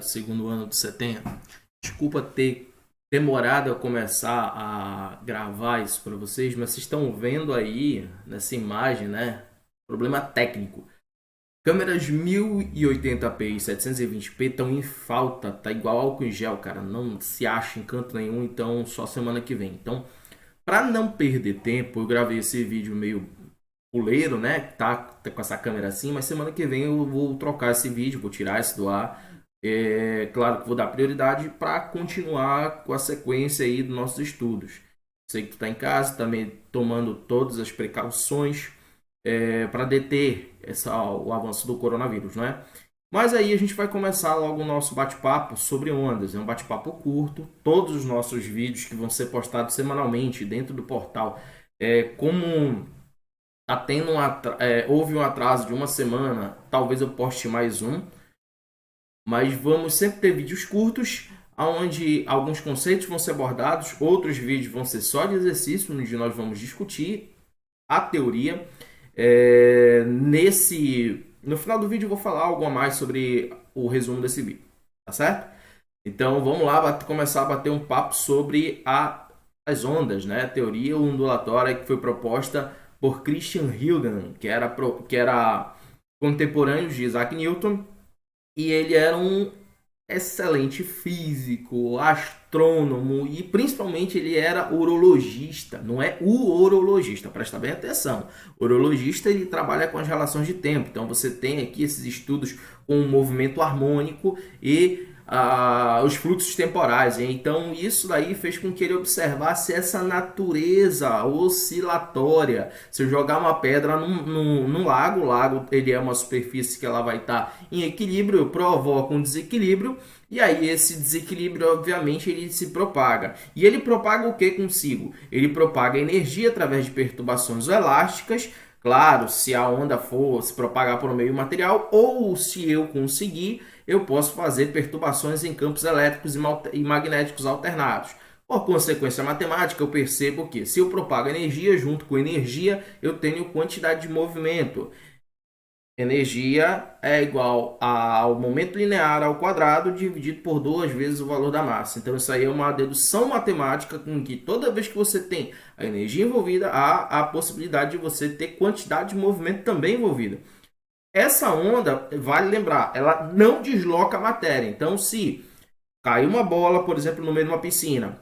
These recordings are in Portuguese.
do segundo ano do CETEM. Desculpa ter demorado a começar a gravar isso para vocês, mas vocês estão vendo aí nessa imagem, né? Problema técnico. Câmeras 1080p e 720p estão em falta, tá igual álcool em gel, cara. Não se acha em canto nenhum, então só semana que vem. Então, para não perder tempo, eu gravei esse vídeo meio puleiro, né? Tá com essa câmera assim, mas semana que vem eu vou trocar esse vídeo, vou tirar esse do ar. É claro que vou dar prioridade para continuar com a sequência aí dos nossos estudos. Sei que tu tá em casa, também tomando todas as precauções para deter o avanço do coronavírus, né? Mas aí a gente vai começar logo o nosso bate-papo sobre ondas. É um bate-papo curto. Todos os nossos vídeos que vão ser postados semanalmente dentro do portal, como tá tendo houve um atraso de uma semana, talvez eu poste mais um, mas vamos sempre ter vídeos curtos, onde alguns conceitos vão ser abordados, outros vídeos vão ser só de exercício, onde nós vamos discutir a teoria. No final do vídeo eu vou falar algo a mais sobre o resumo desse vídeo, tá certo? Então vamos lá começar a bater um papo sobre as ondas, né? A teoria ondulatória que foi proposta por Christian Huygens, que era contemporâneo de Isaac Newton, e ele era um excelente físico, astrônomo e principalmente ele era urologista. Não é o urologista, presta bem atenção. O urologista ele trabalha com as relações de tempo. Então você tem aqui esses estudos com o movimento harmônico e os fluxos temporais. Então isso daí fez com que ele observasse essa natureza oscilatória. Se eu jogar uma pedra num lago, o lago ele é uma superfície que ela vai estar em equilíbrio, provoca um desequilíbrio, e aí esse desequilíbrio, obviamente, ele se propaga. E ele propaga o que consigo? Ele propaga energia através de perturbações elásticas. Claro, se a onda for se propagar por um meio material, ou se eu conseguir, eu posso fazer perturbações em campos elétricos e magnéticos alternados. Por consequência matemática, eu percebo que se eu propago energia, junto com energia, eu tenho quantidade de movimento. Energia é igual ao momento linear ao quadrado dividido por 2 vezes o valor da massa. Então isso aí é uma dedução matemática com que toda vez que você tem a energia envolvida, há a possibilidade de você ter quantidade de movimento também envolvida. Essa onda, vale lembrar, ela não desloca a matéria. Então se cair uma bola, por exemplo, no meio de uma piscina,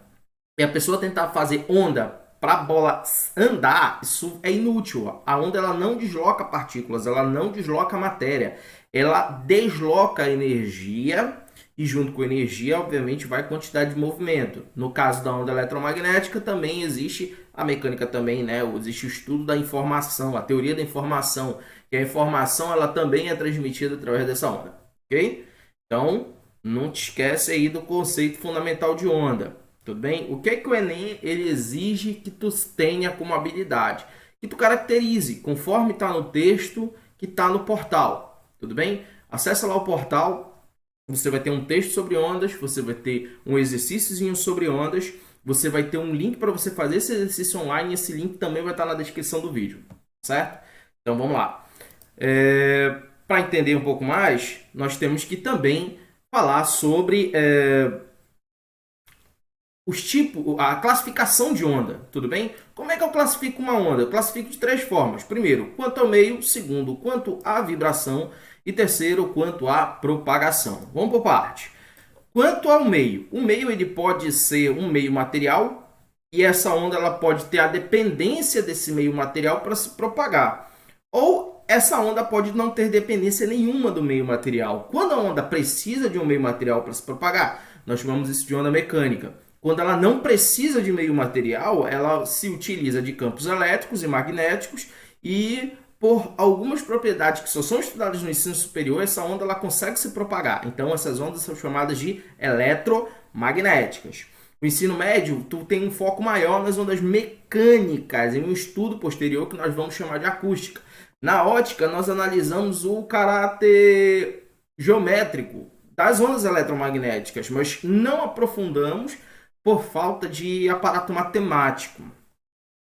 e a pessoa tentar fazer onda para a bola andar, isso é inútil. A onda ela não desloca partículas, ela não desloca matéria, ela desloca energia e junto com energia, obviamente, vai quantidade de movimento. No caso da onda eletromagnética, também existe a mecânica também, né? Existe o estudo da informação, a teoria da informação, que a informação ela também é transmitida através dessa onda, ok? Então, não te esquece aí do conceito fundamental de onda. Tudo bem? O que é que o Enem ele exige que tu tenha como habilidade? Que tu caracterize conforme está no texto que está no portal. Tudo bem? Acesse lá o portal. Você vai ter um texto sobre ondas. Você vai ter um exercíciozinho sobre ondas. Você vai ter um link para você fazer esse exercício online. Esse link também vai estar na descrição do vídeo. Certo? Então vamos lá. Para entender um pouco mais, nós temos que também falar sobre os tipos, a classificação de onda, tudo bem? Como é que eu classifico uma onda? Eu classifico de 3 formas. Primeiro, quanto ao meio. Segundo, quanto à vibração. E terceiro, quanto à propagação. Vamos por parte. Quanto ao meio. O meio ele pode ser um meio material e essa onda ela pode ter a dependência desse meio material para se propagar. Ou essa onda pode não ter dependência nenhuma do meio material. Quando a onda precisa de um meio material para se propagar, nós chamamos isso de onda mecânica. Quando ela não precisa de meio material, ela se utiliza de campos elétricos e magnéticos e por algumas propriedades que só são estudadas no ensino superior, essa onda ela consegue se propagar. Então essas ondas são chamadas de eletromagnéticas. No ensino médio, tu tem um foco maior nas ondas mecânicas, em um estudo posterior que nós vamos chamar de acústica. Na ótica, nós analisamos o caráter geométrico das ondas eletromagnéticas, mas não aprofundamos por falta de aparato matemático.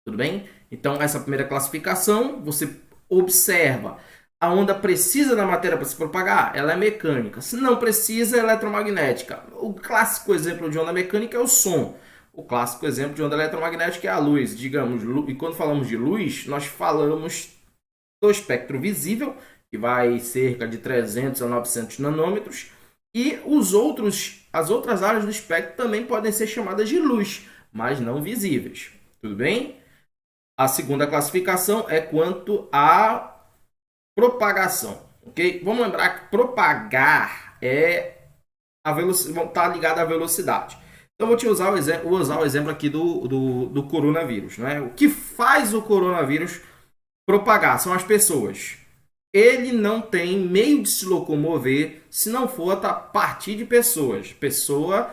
Tudo bem? Então, essa primeira classificação, você observa A onda precisa da matéria para se propagar? Ela é mecânica. Se não precisa, é eletromagnética. O clássico exemplo de onda mecânica é o som. O clássico exemplo de onda eletromagnética é a luz. Digamos, e quando falamos de luz, nós falamos do espectro visível, que vai cerca de 300 a 900 nanômetros, e as outras áreas do espectro também podem ser chamadas de luz, mas não visíveis. Tudo bem? A segunda classificação é quanto à propagação, ok? Vamos lembrar que propagar é a velocidade, está ligado à velocidade. Então, vou usar o exemplo aqui do coronavírus, né? O que faz o coronavírus propagar são as pessoas. Ele não tem meio de se locomover se não for a partir de pessoas. Pessoa,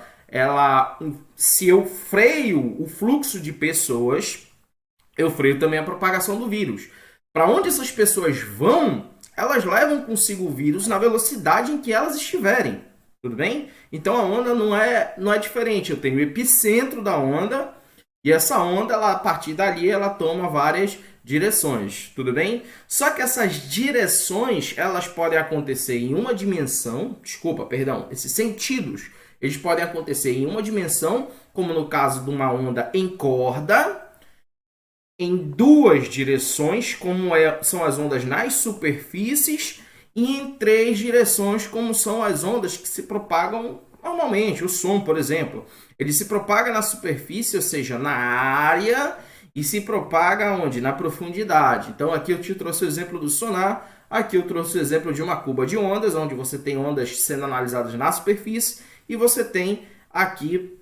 se eu freio o fluxo de pessoas, eu freio também a propagação do vírus. Para onde essas pessoas vão, elas levam consigo o vírus na velocidade em que elas estiverem. Tudo bem? Então a onda não é diferente. Eu tenho o epicentro da onda e essa onda, a partir dali, ela toma várias direções. Tudo bem? Só que essas direções, elas podem acontecer em uma dimensão. Esses sentidos, eles podem acontecer em uma dimensão, como no caso de uma onda em corda, em duas direções, são as ondas nas superfícies, e em três direções, como são as ondas que se propagam normalmente. O som, por exemplo, ele se propaga na superfície, ou seja, na área, e se propaga onde? Na profundidade. Então, aqui eu te trouxe o exemplo do sonar, aqui eu trouxe o exemplo de uma cuba de ondas, onde você tem ondas sendo analisadas na superfície, e você tem aqui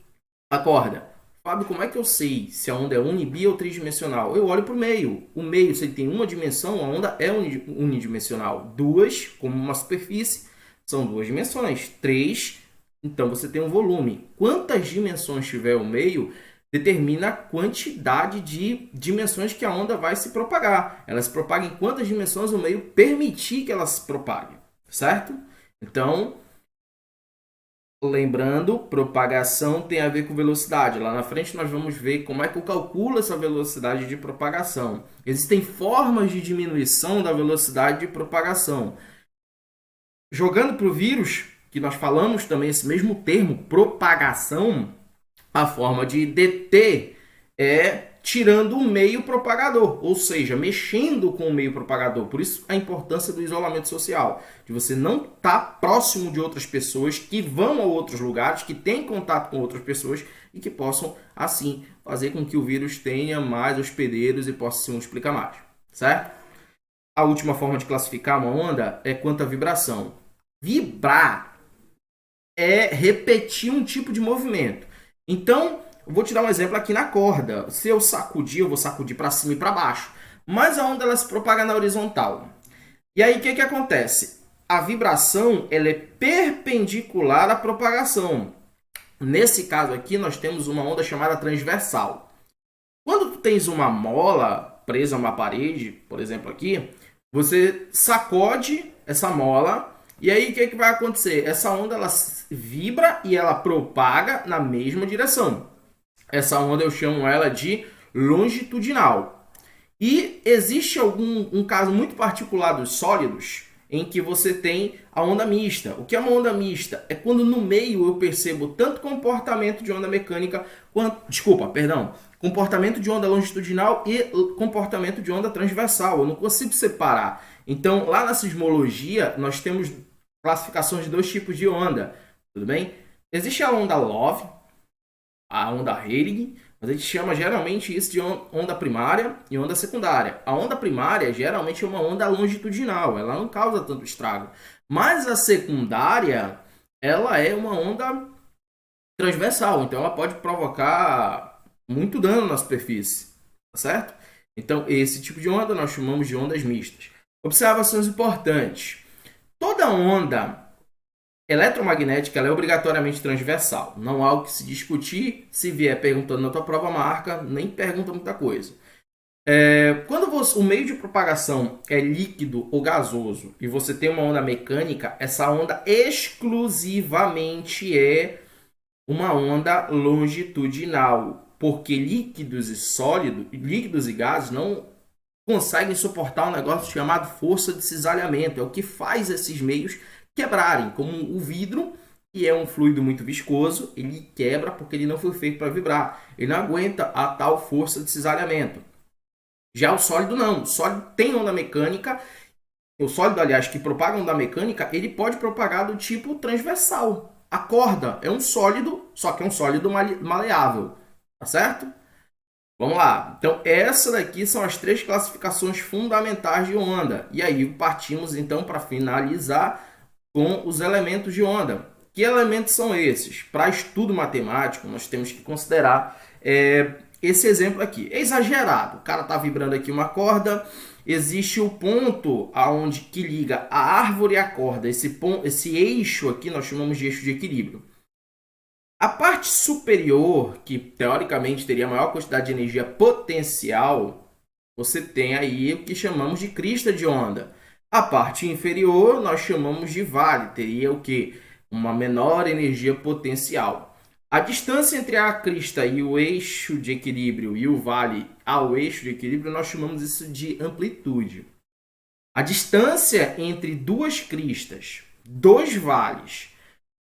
a corda. Fábio, como é que eu sei se a onda é uni-, bi ou tridimensional? Eu olho para o meio. O meio, se ele tem uma dimensão, a onda é unidimensional. Duas, como uma superfície, são duas dimensões. Três, então você tem um volume. Quantas dimensões tiver o meio, determina a quantidade de dimensões que a onda vai se propagar. Ela se propaga em quantas dimensões o meio permitir que ela se propague. Certo? Então, lembrando, propagação tem a ver com velocidade. Lá na frente nós vamos ver como é que eu calculo essa velocidade de propagação. Existem formas de diminuição da velocidade de propagação. Jogando para o vírus, que nós falamos também esse mesmo termo, propagação, a forma de deter é tirando o meio propagador, ou seja, mexendo com o meio propagador. Por isso a importância do isolamento social, de você não estar próximo de outras pessoas que vão a outros lugares, que têm contato com outras pessoas e que possam, assim, fazer com que o vírus tenha mais hospedeiros e possa se multiplicar mais, certo? A última forma de classificar uma onda é quanto à vibração. Vibrar é repetir um tipo de movimento. Então, eu vou te dar um exemplo aqui na corda. Se eu sacudir, eu vou sacudir para cima e para baixo. Mas a onda ela se propaga na horizontal. E aí, o que acontece? A vibração ela é perpendicular à propagação. Nesse caso aqui, nós temos uma onda chamada transversal. Quando tu tens uma mola presa a uma parede, por exemplo aqui, você sacode essa mola. E aí, o que vai acontecer? Essa onda ela vibra e ela propaga na mesma direção. Essa onda eu chamo ela de longitudinal. E existe um caso muito particular dos sólidos em que você tem a onda mista. O que é uma onda mista? É quando no meio eu percebo tanto comportamento de onda mecânica quanto... comportamento de onda longitudinal e comportamento de onda transversal. Eu não consigo separar. Então, lá na sismologia, nós temos classificações de dois tipos de onda. Tudo bem? Existe a onda Love, a onda Rayleigh, mas a gente chama geralmente isso de onda primária e onda secundária. A onda primária geralmente é uma onda longitudinal, ela não causa tanto estrago. Mas a secundária, ela é uma onda transversal, então ela pode provocar muito dano na superfície, tá certo? Então esse tipo de onda nós chamamos de ondas mistas. Observações importantes. Toda onda eletromagnética ela é obrigatoriamente transversal. Não há o que se discutir. Se vier perguntando na tua prova, marca, nem pergunta muita coisa. Quando o meio de propagação é líquido ou gasoso e você tem uma onda mecânica, essa onda exclusivamente é uma onda longitudinal, porque líquidos e gases não conseguem suportar um negócio chamado força de cisalhamento. É o que faz esses meios quebrarem, como o vidro, que é um fluido muito viscoso, ele quebra porque ele não foi feito para vibrar. Ele não aguenta a tal força de cisalhamento. Já o sólido não. O sólido tem onda mecânica. O sólido, aliás, que propaga onda mecânica, ele pode propagar do tipo transversal. A corda é um sólido, só que é um sólido maleável. Tá certo? Vamos lá. Então, essas daqui são as 3 classificações fundamentais de onda. E aí, partimos então para finalizar com os elementos de onda. Que elementos são esses? Para estudo matemático, nós temos que considerar esse exemplo aqui. É exagerado. O cara está vibrando aqui uma corda, existe o ponto aonde que liga a árvore e a corda. Esse eixo aqui nós chamamos de eixo de equilíbrio. A parte superior, que teoricamente teria a maior quantidade de energia potencial, você tem aí o que chamamos de crista de onda. A parte inferior nós chamamos de vale, teria o que? Uma menor energia potencial. A distância entre a crista e o eixo de equilíbrio e o vale ao eixo de equilíbrio, nós chamamos isso de amplitude. A distância entre duas cristas, dois vales,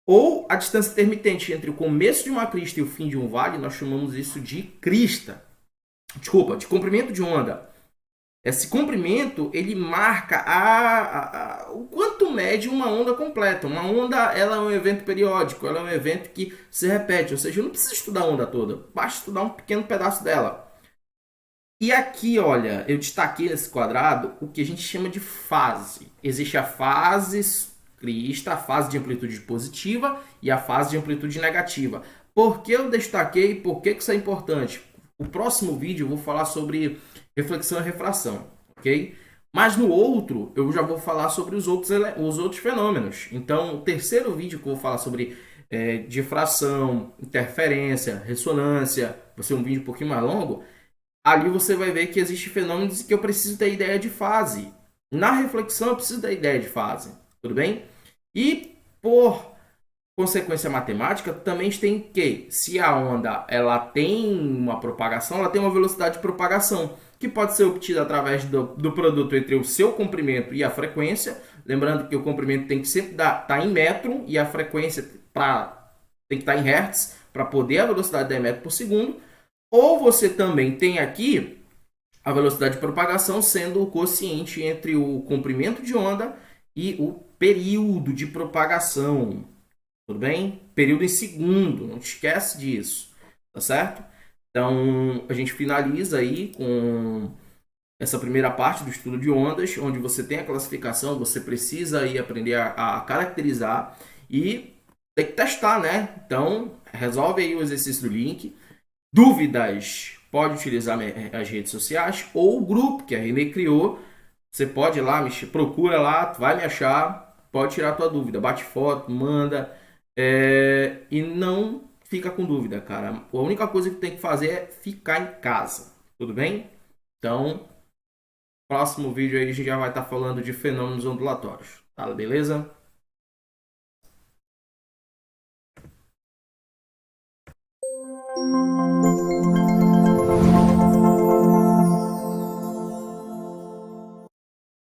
ou a distância intermitente entre o começo de uma crista e o fim de um vale, nós chamamos isso de crista. Desculpa, de comprimento de onda. Esse comprimento, ele marca o quanto mede uma onda completa. Uma onda, ela é um evento periódico, ela é um evento que se repete. Ou seja, eu não preciso estudar a onda toda, basta estudar um pequeno pedaço dela. E aqui, olha, eu destaquei nesse quadrado o que a gente chama de fase. Existe a fase crista, a fase de amplitude positiva e a fase de amplitude negativa. Por que eu destaquei? Por que isso é importante? O próximo vídeo eu vou falar sobre reflexão e refração, ok? Mas no outro, eu já vou falar sobre os outros fenômenos. Então, o terceiro vídeo que eu vou falar sobre difração, interferência, ressonância, vai ser um vídeo um pouquinho mais longo. Ali você vai ver que existem fenômenos que eu preciso ter ideia de fase. Na reflexão, eu preciso da ideia de fase. Tudo bem? E por consequência matemática, também tem que, se a onda ela tem uma propagação, ela tem uma velocidade de propagação, que pode ser obtida através do produto entre o seu comprimento e a frequência. Lembrando que o comprimento tem que sempre estar em metro e a frequência tem que estar em hertz para poder a velocidade dar em metro por segundo. Ou você também tem aqui a velocidade de propagação sendo o quociente entre o comprimento de onda e o período de propagação. Tudo bem? Período em segundo, não te esquece disso, tá certo? Então, a gente finaliza aí com essa primeira parte do estudo de ondas, onde você tem a classificação, você precisa aí aprender a caracterizar e tem que testar, né? Então, resolve aí o exercício do link. Dúvidas, pode utilizar as redes sociais ou o grupo que a Renê criou. Você pode ir lá, procura lá, vai me achar, pode tirar a tua dúvida, bate foto, manda e não fica com dúvida, cara. A única coisa que tem que fazer é ficar em casa, tudo bem? Então, próximo vídeo aí a gente já vai estar falando de fenômenos ondulatórios, tá? Beleza?